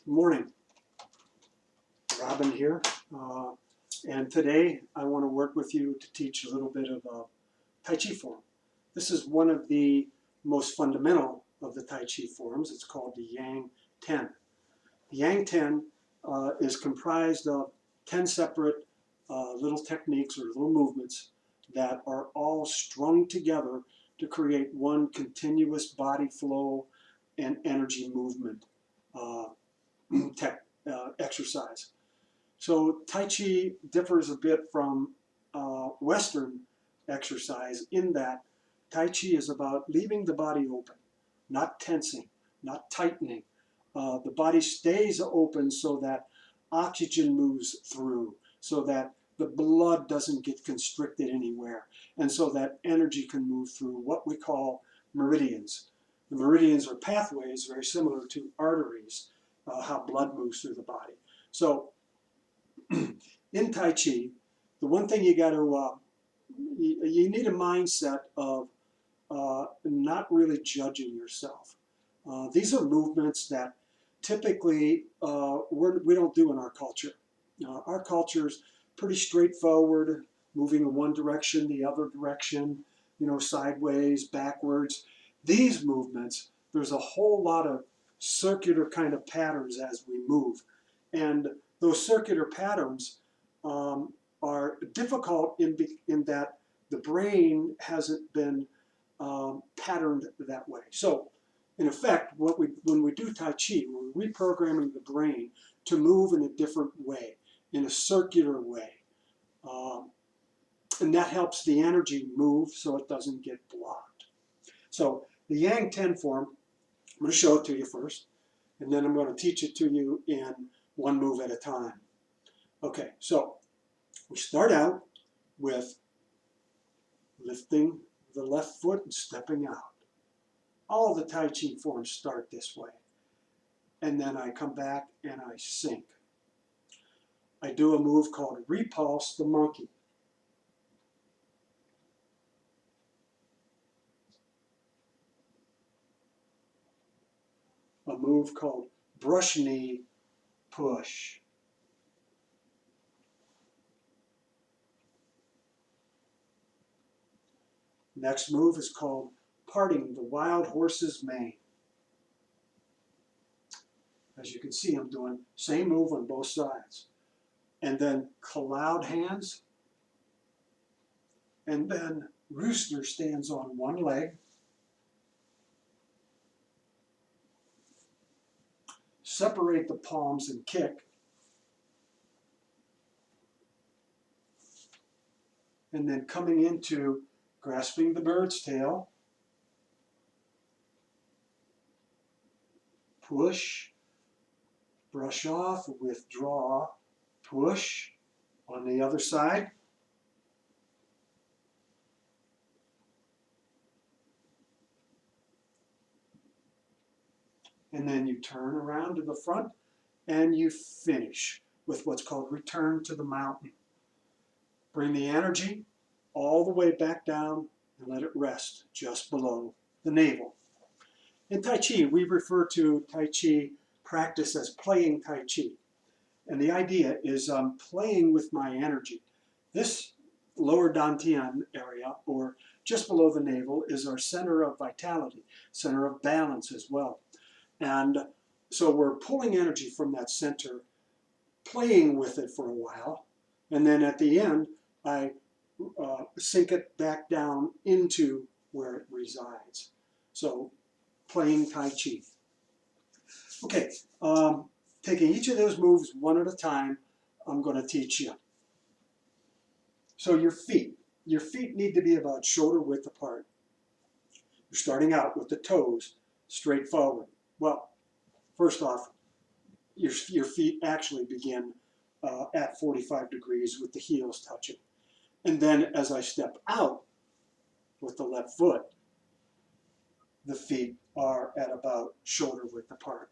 Good morning, Robin here, and today I want to work with you to teach a little bit of Tai Chi form. This is one of the most fundamental of the Tai Chi forms. It's called the Yang 10. The Yang 10 is comprised of 10 separate little techniques or little movements that are all strung together to create one continuous body flow and energy movement exercise. So Tai Chi differs a bit from Western exercise in that Tai Chi is about leaving the body open, not tensing, not tightening. The body stays open so that oxygen moves through, so that the blood doesn't get constricted anywhere, and so that energy can move through what we call meridians. The meridians are pathways very similar to arteries, how blood moves through the body. So in Tai Chi, the one thing you got to, you need a mindset of not really judging yourself. These are movements that typically we don't do in our culture. Our culture is pretty straightforward, moving in one direction, the other direction, sideways, backwards. These movements, there's a whole lot of circular kind of patterns as we move. And those circular patterns are difficult in that the brain hasn't been patterned that way. So, in effect, when we do Tai Chi, we're reprogramming the brain to move in a different way, in a circular way. And that helps the energy move so it doesn't get blocked. So the Yang 10 form, I'm going to show it to you first, and then I'm going to teach it to you in one move at a time. Okay, so we start out with lifting the left foot and stepping out. All the Tai Chi forms start this way. And then I come back and I sink. I do a move called repulse the monkey. A move called brush knee push. Next move is called parting the wild horse's mane. As you can see, I'm doing same move on both sides. And then cloud hands. And then rooster stands on one leg. Separate the palms and kick. And then coming into grasping the bird's tail. Push, brush off, withdraw, push on the other side. And then you turn around to the front and you finish with what's called return to the mountain. Bring the energy all the way back down and let it rest just below the navel. In Tai Chi, we refer to Tai Chi practice as playing Tai Chi. And the idea is I'm playing with my energy. This lower dantian area, or just below the navel, is our center of vitality, center of balance as well. And so we're pulling energy from that center, playing with it for a while, and then at the end, I sink it back down into where it resides. So, playing Tai Chi. Okay, taking each of those moves one at a time, I'm going to teach you. So your feet need to be about shoulder width apart. You're starting out with the toes straight forward. Well, first off, your feet actually begin at 45 degrees with the heels touching. And then as I step out with the left foot, the feet are at about shoulder width apart.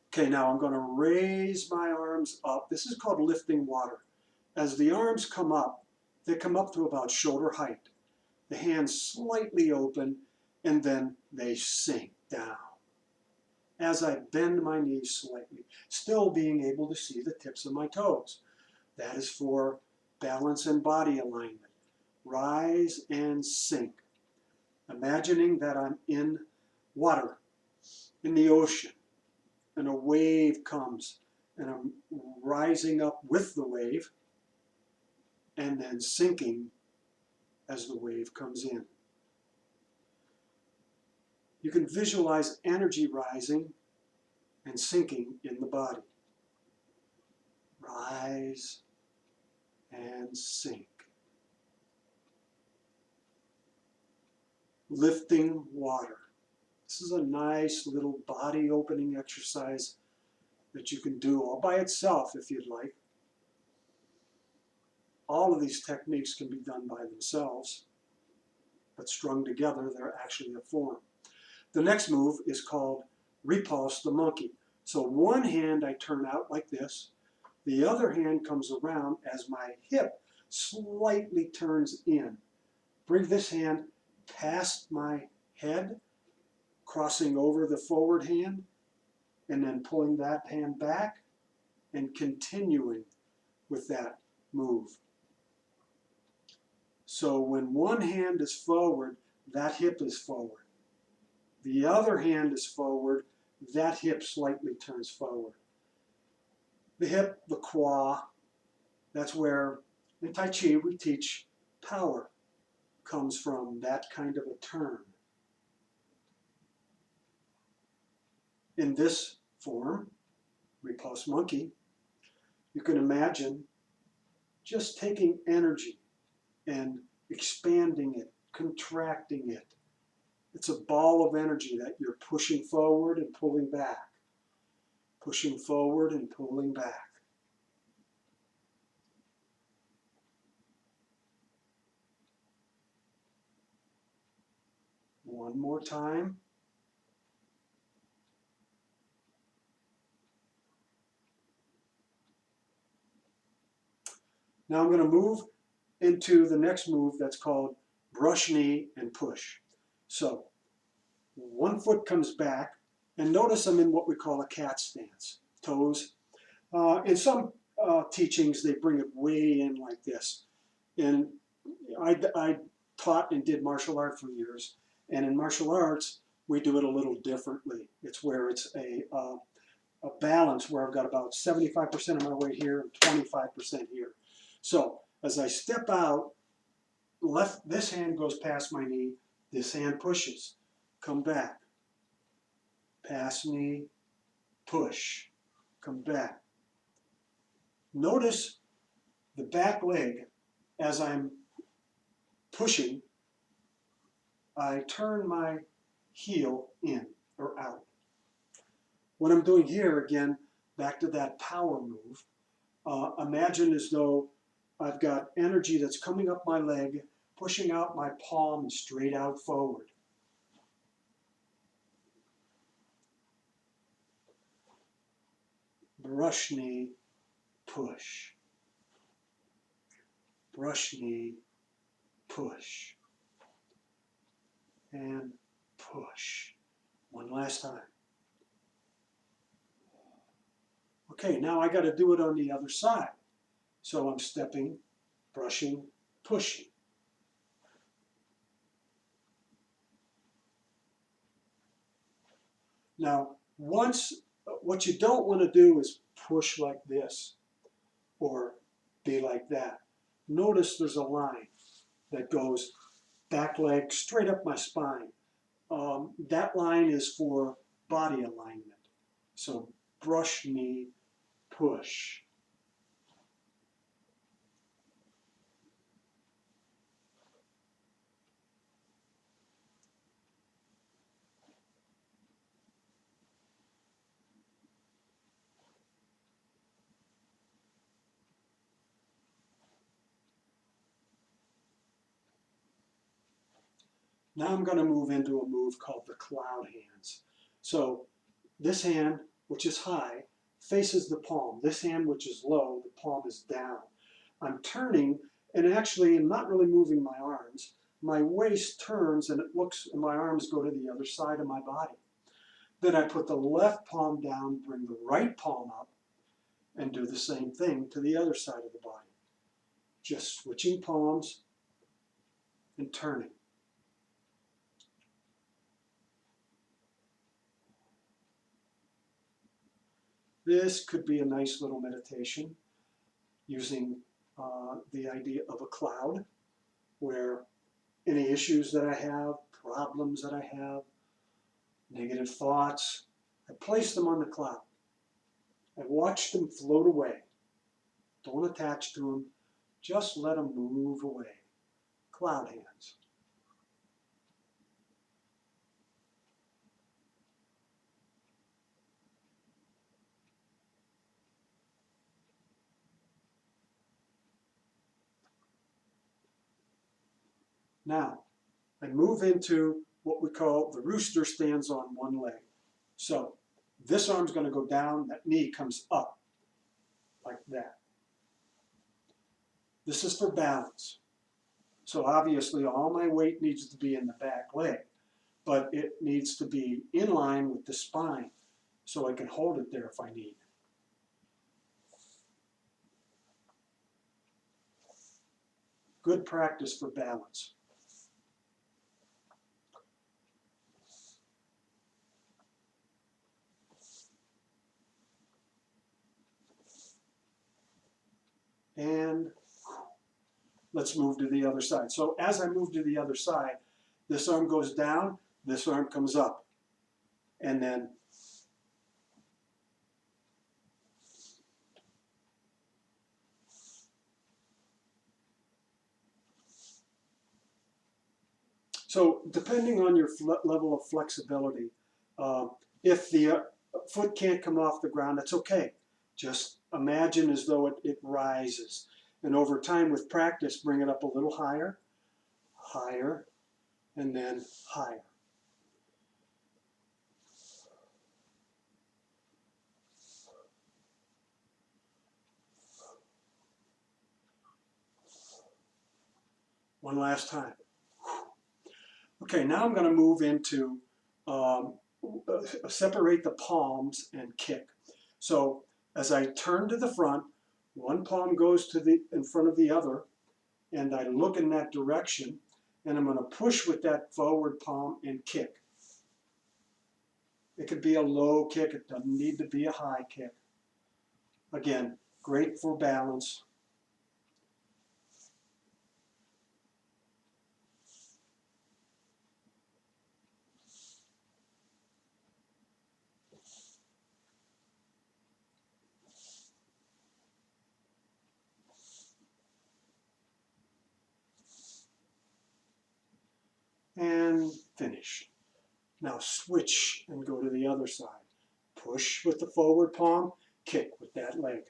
Okay, now I'm going to raise my arms up. This is called lifting water. As the arms come up, they come up to about shoulder height. The hands slightly open, and then they sink down. as I bend my knees slightly, still being able to see the tips of my toes. That is for balance and body alignment. Rise and sink. Imagining that I'm in water, in the ocean, and a wave comes, and I'm rising up with the wave, and then sinking as the wave comes in. You can visualize energy rising and sinking in the body. Rise and sink. Lifting water. This is a nice little body opening exercise that you can do all by itself if you'd like. All of these techniques can be done by themselves, but strung together, they're actually a form. The next move is called repulse the monkey. So one hand I turn out like this, the other hand comes around as my hip slightly turns in. Bring this hand past my head, crossing over the forward hand, and then pulling that hand back and continuing with that move. So when one hand is forward, that hip is forward. The other hand is forward, that hip slightly turns forward. The hip, the qua, that's where in Tai Chi we teach power comes from that kind of a turn. In this form, repulse monkey, you can imagine just taking energy and expanding it, contracting it. It's a ball of energy that you're pushing forward and pulling back, pushing forward and pulling back. One more time. Now I'm going to move into the next move that's called brush knee and push. So one foot comes back, and notice I'm in what we call a cat stance. Toes. In some teachings, they bring it way in like this. And I taught and did martial art for years. And in martial arts, we do it a little differently. It's where it's a balance where I've got about 75% of my weight here and 25% here. So as I step out, this hand goes past my knee, this hand pushes. Come back. Pass knee, push. Come back. Notice the back leg as I'm pushing, I turn my heel in or out. What I'm doing here, again, back to that power move, imagine as though I've got energy that's coming up my leg, pushing out my palm straight out forward. Brush knee, push. Brush knee, push. And push. One last time. Okay, now I got to do it on the other side. So I'm stepping, brushing, pushing. Now, what you don't want to do is push like this or be like that. Notice there's a line that goes back leg straight up my spine. That line is for body alignment. So brush knee, push. Now I'm going to move into a move called the cloud hands. So this hand, which is high, faces the palm. This hand, which is low, the palm is down. I'm turning, and actually I'm not really moving my arms. My waist turns, and it looks, and my arms go to the other side of my body. Then I put the left palm down, bring the right palm up, and do the same thing to the other side of the body. Just switching palms and turning. This could be a nice little meditation using the idea of a cloud, where any issues that I have, problems that I have, negative thoughts, I place them on the cloud. I watch them float away. Don't attach to them. Just let them move away. Cloud hands. Now, I move into what we call the rooster stands on one leg. So, this arm's going to go down, that knee comes up, like that. This is for balance. So obviously all my weight needs to be in the back leg, but it needs to be in line with the spine so I can hold it there if I need. Good practice for balance. And let's move to the other side. So as I move to the other side, this arm goes down, this arm comes up. And then so depending on your level of flexibility, if the foot can't come off the ground, that's okay. Just imagine as though it rises. And over time with practice, bring it up a little higher, higher, and then higher. One last time. Okay, now I'm going to move into separate the palms and kick. So as I turn to the front, one palm goes to the in front of the other, and I look in that direction, and I'm going to push with that forward palm and kick. It could be a low kick, it doesn't need to be a high kick. Again, great for balance. And finish. Now switch and go to the other side. Push with the forward palm, kick with that leg.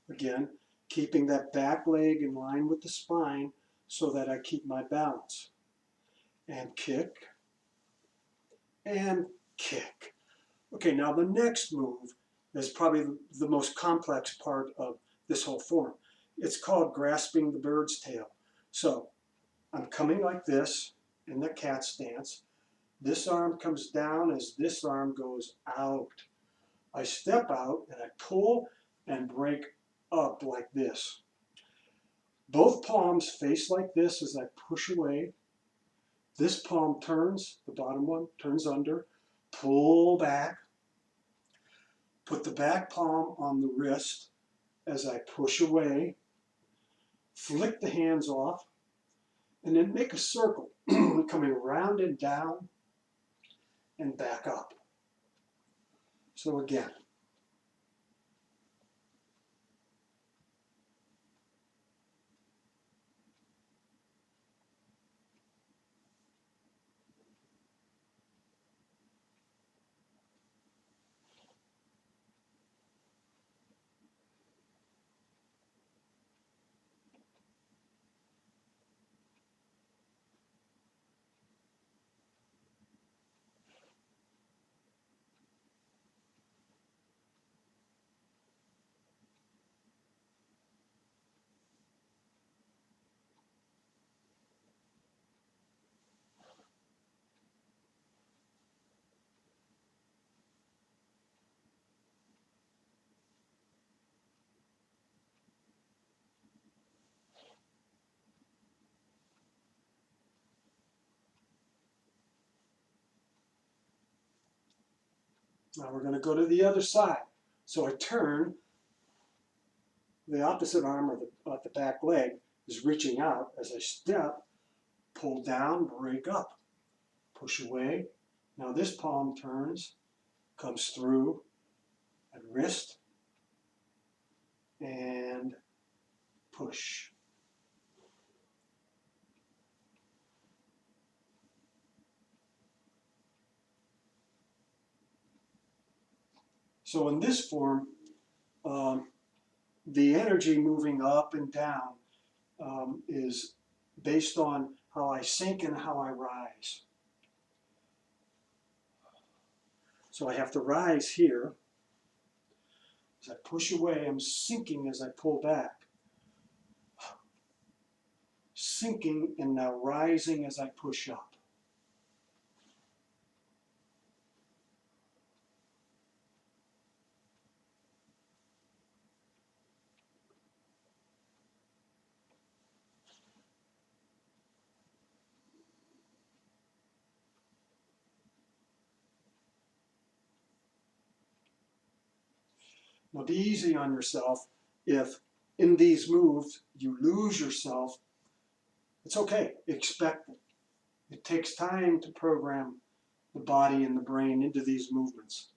Again, keeping that back leg in line with the spine so that I keep my balance. And kick, and kick. Okay, now the next move is probably the most complex part of this whole form. It's called grasping the bird's tail. So I'm coming like this in the cat stance. This arm comes down as this arm goes out. I step out and I pull and break up like this. Both palms face like this as I push away. This palm turns, the bottom one turns under, pull back, put the back palm on the wrist as I push away, flick the hands off, and then make a circle, coming round and down and back up. So again, Now we're going to go to the other side. So I turn, the opposite arm or the back leg is reaching out as I step, pull down, break up, push away. Now this palm turns, comes through at wrist, and push. So in this form, the energy moving up and down is based on how I sink and how I rise. So I have to rise here. As I push away, I'm sinking as I pull back. Sinking and now rising as I push up. Now be easy on yourself. If in these moves you lose yourself, it's okay. Expect it. It takes time to program the body and the brain into these movements.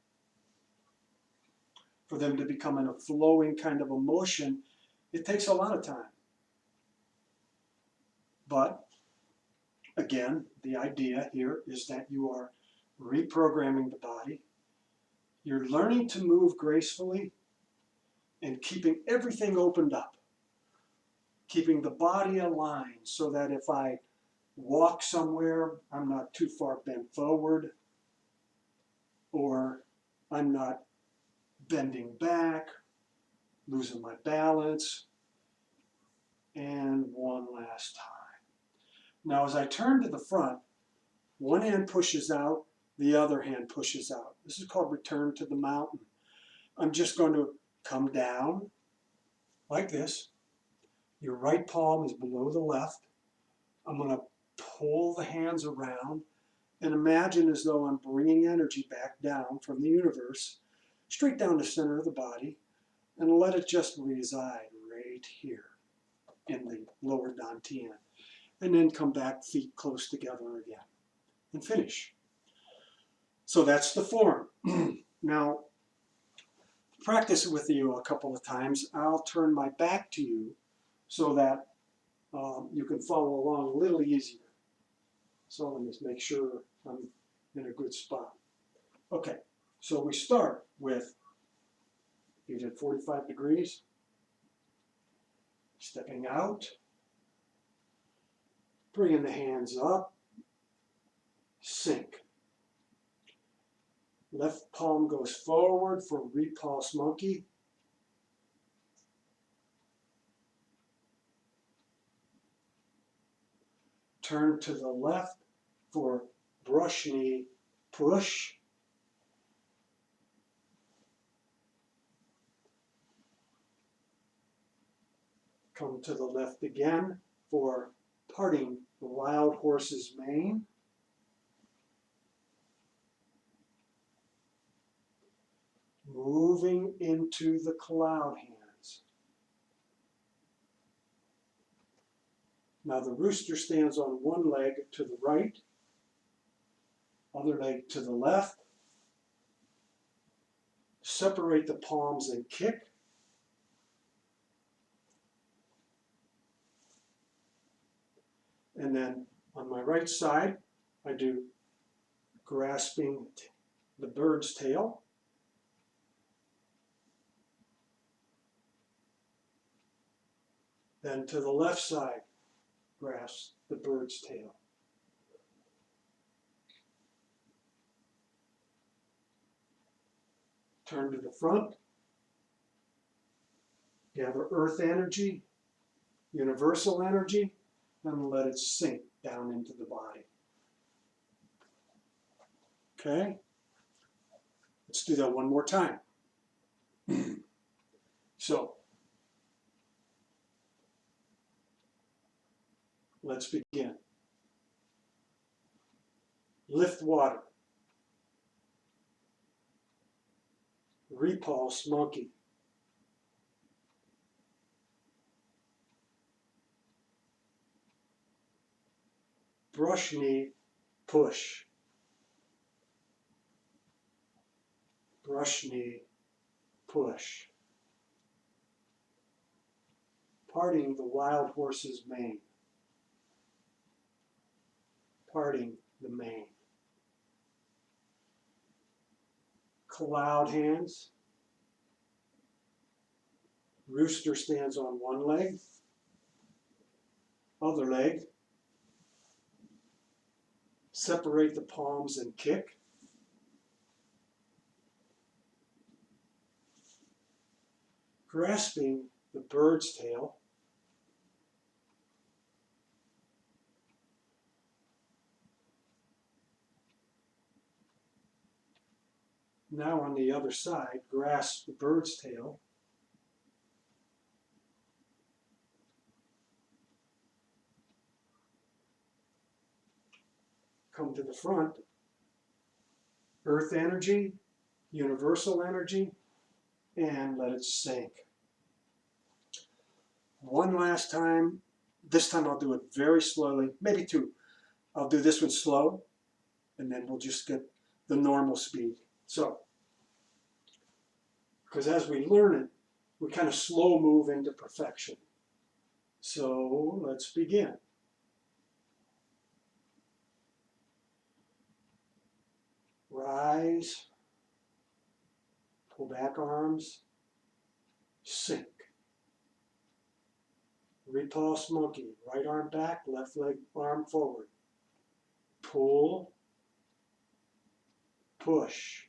For them to become in a flowing kind of emotion, it takes a lot of time. But again, the idea here is that you are reprogramming the body. You're learning to move gracefully and keeping everything opened up. Keeping the body aligned so that if I walk somewhere, I'm not too far bent forward, or I'm not bending back, losing my balance. And one last time. Now as I turn to the front, one hand pushes out, the other hand pushes out. This is called return to the mountain. I'm just going to come down like this. Your right palm is below the left. I'm going to pull the hands around and imagine as though I'm bringing energy back down from the universe, straight down the center of the body, and let it just reside right here in the lower dantian. And then come back, feet close together again, and finish. So that's the form. Now, practice with you a couple of times. I'll turn my back to you so that you can follow along a little easier. So let me just make sure I'm in a good spot. Okay, so we start with, you did 45 degrees, stepping out, bringing the hands up, sink. Left palm goes forward for repulse monkey. Turn to the left for brush knee push. Come to the left again for parting the wild horse's mane. Moving into the cloud hands. Now the rooster stands on one leg to the right, other leg to the left. Separate the palms and kick. And then on my right side, I do grasping the bird's tail. Then to the left side, grasp the bird's tail. Turn to the front. Gather earth energy, universal energy, and let it sink down into the body. Okay? Let's do that one more time. So, let's begin. Lift water. repulse monkey. Brush knee, push. Brush knee, push. Parting the wild horse's mane. Parting the mane. Cloud hands. Rooster stands on one leg, other leg. Separate the palms and kick. Grasping the bird's tail. Now on the other side, grasp the bird's tail. Come to the front. Earth energy, universal energy, and let it sink. One last time. This time I'll do it very slowly, maybe two. I'll do this one slow, and then we'll just get the normal speed. So, because as we learn it, we kind of slow move into perfection. So let's begin. Rise, pull back arms, sink. Repulse monkey, right arm back, left leg arm forward. Pull, push.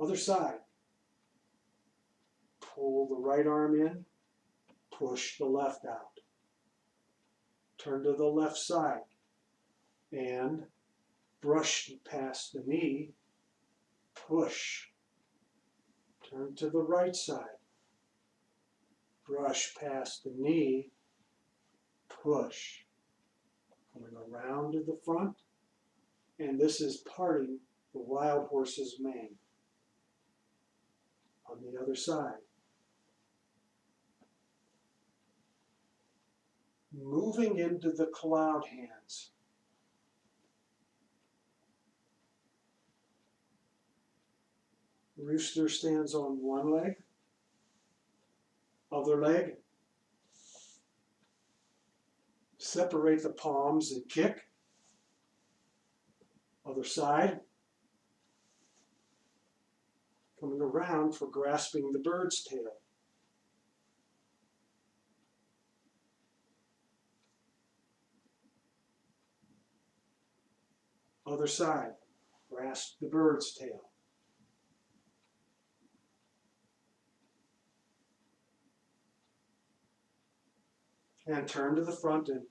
Other side. Pull the right arm in, push the left out. Turn to the left side and brush past the knee, push. Turn to the right side. Brush past the knee, push. Coming around to the front, and this is parting the wild horse's mane. On the other side. Moving into the cloud hands. Rooster stands on one leg, other leg. Separate the palms and kick. Other side. Coming around for grasping the bird's tail. Other side. Grasp the bird's tail. And turn to the front and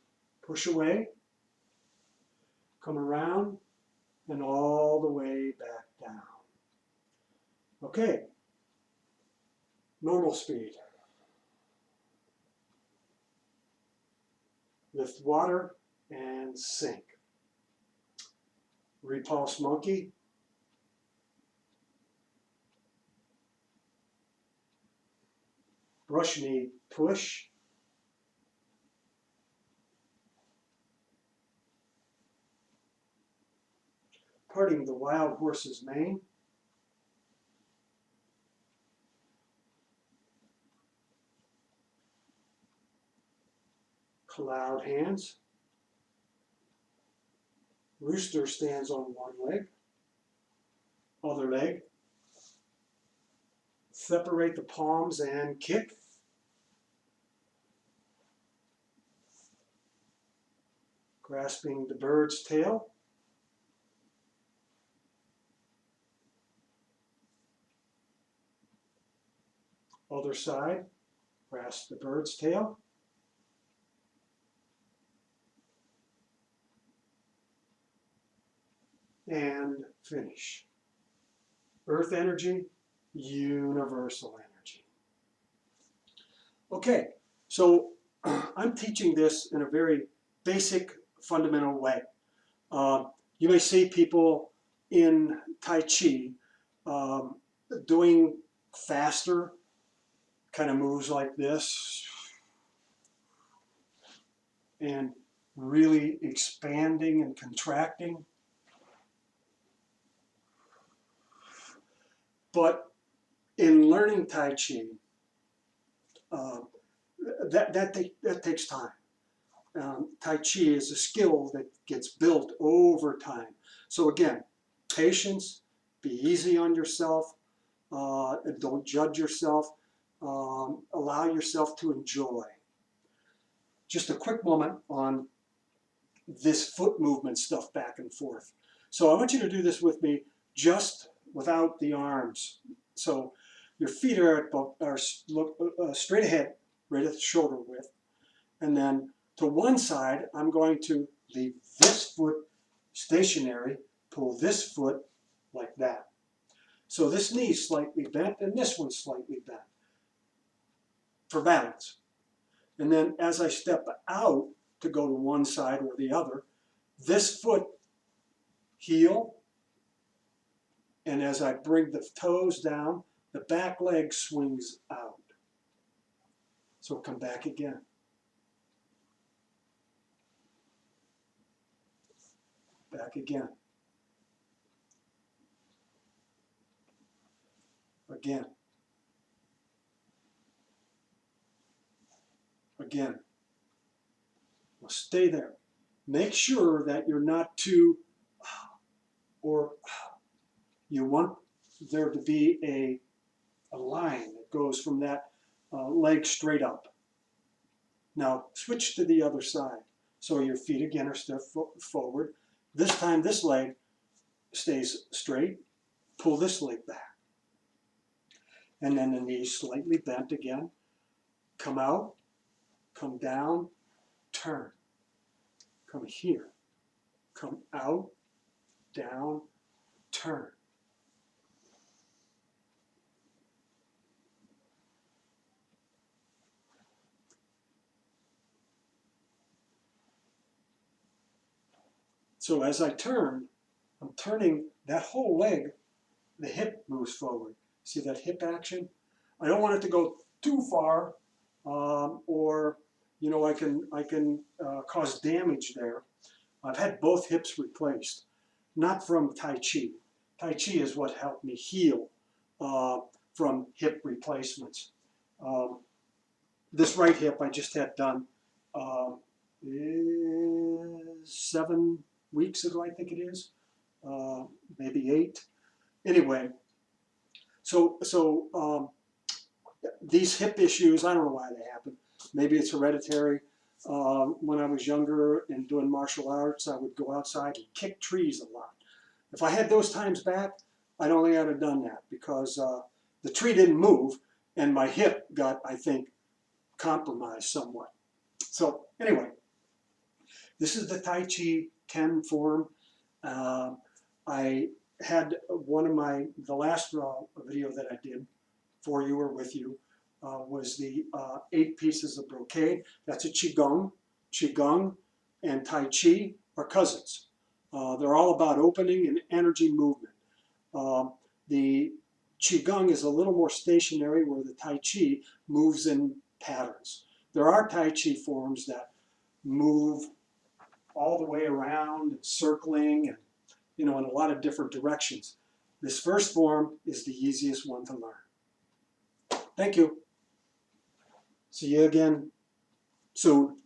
push away. Come around and all the way back down. Okay, normal speed. Lift water and sink. Repulse monkey. Brush knee, push. Parting the wild horse's mane. Cloud hands. Rooster stands on one leg, other leg. Separate the palms and kick. Grasping the bird's tail. Other side, grasp the bird's tail. And finish. Earth energy, universal energy. Okay, so I'm teaching this in a very basic, fundamental way. You may see people in Tai Chi doing faster kind of moves like this and really expanding and contracting. But in learning Tai Chi, that takes time. Tai Chi is a skill that gets built over time. So again, patience, be easy on yourself, don't judge yourself, allow yourself to enjoy. Just a quick moment on this foot movement stuff back and forth. So I want you to do this with me just without the arms. So your feet are straight ahead, right at the shoulder width. And then to one side, I'm going to leave this foot stationary, pull this foot like that. So this knee is slightly bent and this one's slightly bent for balance. And then as I step out to go to one side or the other, this foot heel, and as I bring the toes down, the back leg swings out. So come back again. Back again. Again. Again. Well, stay there. Make sure that you're not too, or you want there to be a line that goes from that leg straight up. Now switch to the other side. So your feet again are stiff forward. This time this leg stays straight. Pull this leg back. And then the knees slightly bent again. Come out, come down, turn. Come here. Come out, down, turn. So as I turn, I'm turning that whole leg, the hip moves forward. See that hip action? I don't want it to go too far, or I can cause damage there. I've had both hips replaced, not from Tai Chi. Tai Chi is what helped me heal from hip replacements. This right hip I just had done 7 weeks ago, I think it is, maybe 8. Anyway, so these hip issues, I don't know why they happen. Maybe it's hereditary. When I was younger and doing martial arts, I would go outside and kick trees a lot. If I had those times back, I don't think I'd have done that because the tree didn't move and my hip got, I think, compromised somewhat. So anyway, this is the Tai Chi Ken form. I had the last video that I did for you or with you was the 8 pieces of brocade. That's a Qigong. Qigong and Tai Chi are cousins. They're all about opening and energy movement. The Qigong is a little more stationary where the Tai Chi moves in patterns. There are Tai Chi forms that move all the way around and circling and in a lot of different directions. This first form is the easiest one to learn. Thank you. See you again soon.